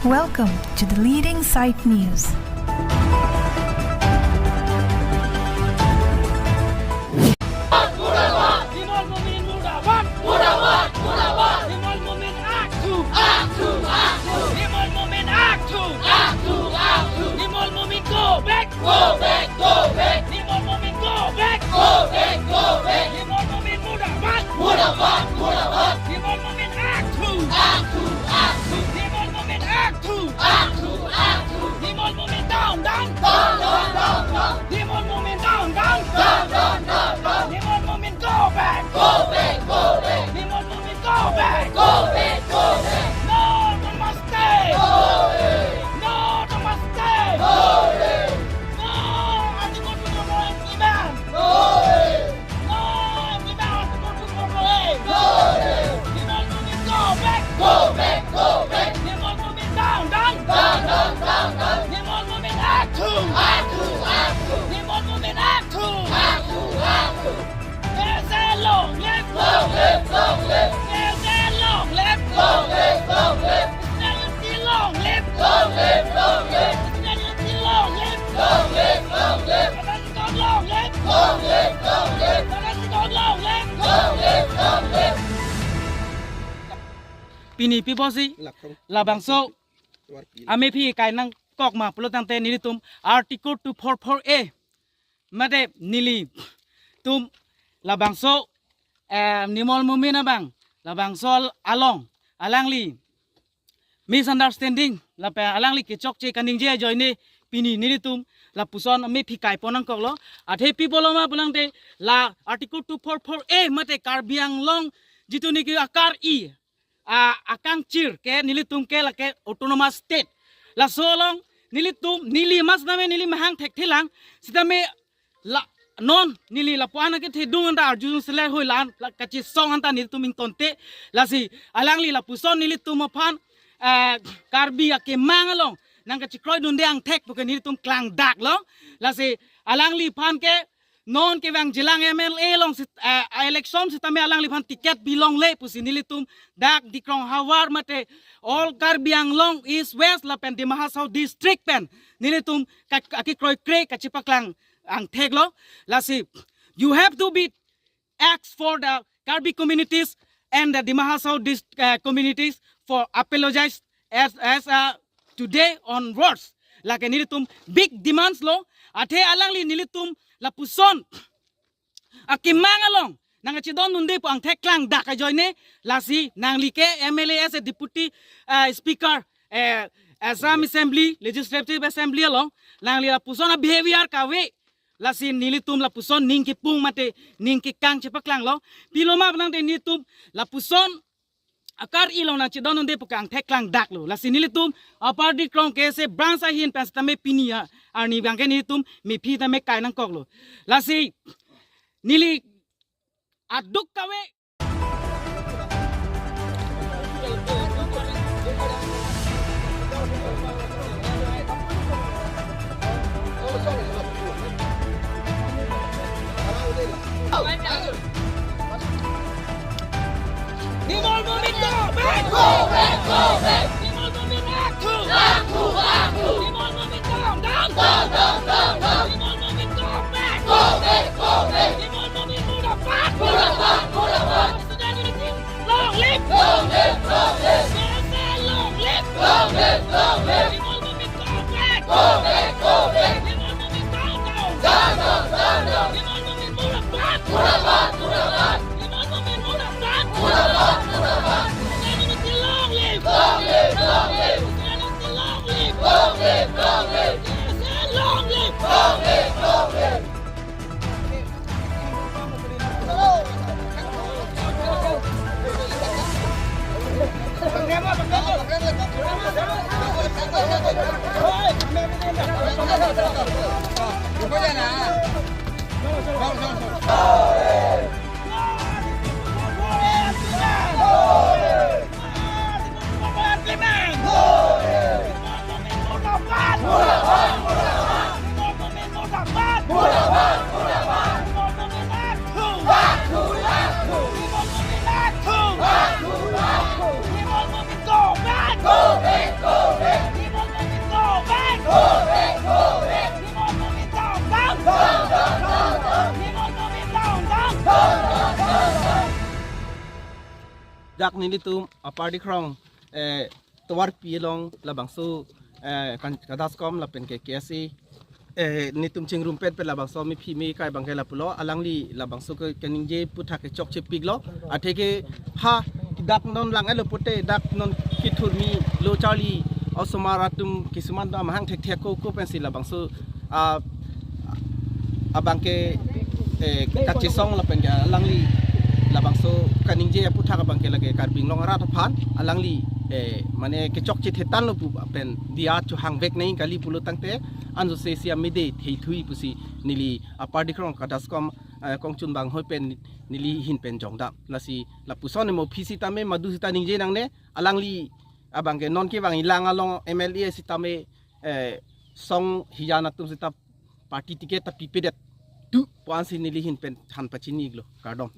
Welcome to the Leading Sight News. Pini pibosi labangso amepi kainang kok ma pelotante nilitum article 244A mate nili tum labangso nimol mumina bang labangsol alangli misunderstanding lape alangli kechok che kaning je joine pini nilitum la puson amepi kai ponang kok lo athe pipoloma bulangte la article 244A mate karbiang long jitu niki akar I akang cir ke nilitum ke la ke autonomous state la solong nili mas name nili mahang thek thilang sitame la non nili la puana ke thedung anda arjun sele hoi lan la kachi song anta nilitum ing tonte la si alangli la puson nilitum aphan karbi ke mangalong nang kachi kroi dunde ang thek bukan nilitum klang dak lo la si alangli phan ke non ke bang jilang MLA long election sitame alang lipan tiket bilong le pusi nilitum dak dikrong hawar mate all karbiang long east west la pen di mahasau district pen nilitum aki kroi kre kachipaklang ang theglo la si you have to be acts for the Karbi communities and the Dimahasau communities for apologize as today onwards la ke nilitum big demands lo athe alangli nilitum la puson akimangalong nang chidon nunde po ang theklang dak joine lasi nang like MLA as a deputy speaker Assam Assembly Legislative Assembly along nang la puson a behavior kawe lasi nilitum la puson ningki pung mate ningki kang chepaklang lo piloma nang de nitum la puson akar ilong na chidon nunde po ang theklang dak lo lasi nilitum apar di krong kese branch ahin pas tame pinia arni bangke nilitum mi phi tame kainang koklo lasi nili aduk kawe Nimol mumin go back! Go back! Go back! Nimol mumin aku! Nimol mumin down! Nimol mumin go back! Go back! Nimol mumin muda fat! Sudah nilitim long live! Long live! Nimol mumin go back! Go back! Nimol mumin down! Nimol mumin muda fat! Nimol mumin muda fat! Go back! dak nili tum aparti krong tawar pi long la bangsu kan kadaskom la pen ke kesi ni tum ching rumpet pe la bangso mi phi mi kai bangke la pulo alangli la bangsu ke keningje putha ke chok che piglo atheke ha dak non lang alo putte dak non kithur mi lo chali osomaratum kisuman da mahang thek thek ko pensil la bangsu abangke kachisong la pen ke alangli la bangso kaningje putha ka bangke lage karbing long rat phan alangli mane ke chok chi thetan lo pu pen dia chu hang vek nei kali pulo tangte anju se sia mide thei thui pusi nili aparti krong kadaskom kong chun bang hoi pen nili hin pen jongda lasi la puson mo phisi tame madu sita ningje nangne alangli abangke non ke bang ilang along MLA sitame song hiyana tum sita party ticket ta pipedet tu puan sinili hin pen than pachini glo kardom